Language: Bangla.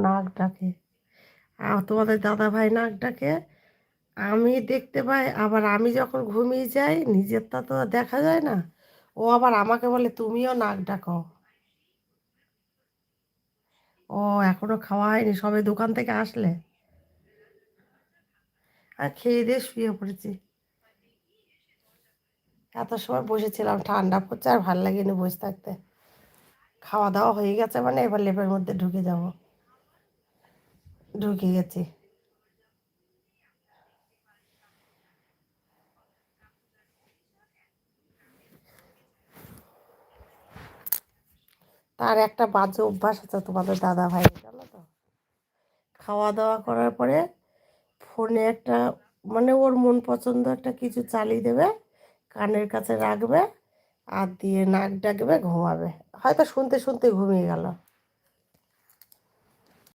নাক ডাকে, আর তোমাদের দাদা ভাই নাক ডাকে, আমি দেখতে পাই। আবার আমি যখন ঘুমিয়ে যাই, নিজেরটা তো আর দেখা যায় না, ও আবার আমাকে বলে তুমিও নাক ডাকো। ও এখনো খাওয়া হয়নি, সবে দোকান থেকে আসলে? আর খেয়ে দিয়ে শুয়ে পড়েছি। এত সময় বসেছিলাম, ঠান্ডা পড়ছে আর ভাল লাগেনি বসে থাকতে। খাওয়া দাওয়া হয়ে গেছে মানে এবার লেপের মধ্যে ঢুকে যাব। ঢুকে গেছি। তার একটা বাজে অভ্যাস আছে তোমাদের দাদা ভাই, জানো তো? খাওয়া দাওয়া করার পরে ফোনে একটা, মানে ওর মন পছন্দ একটা কিছু চালিয়ে দেবে, কানের কাছে রাখবে, আর দিয়ে নাক ডাকবে, ঘুমাবে। হয়তো শুনতে শুনতে ঘুমিয়ে গেল।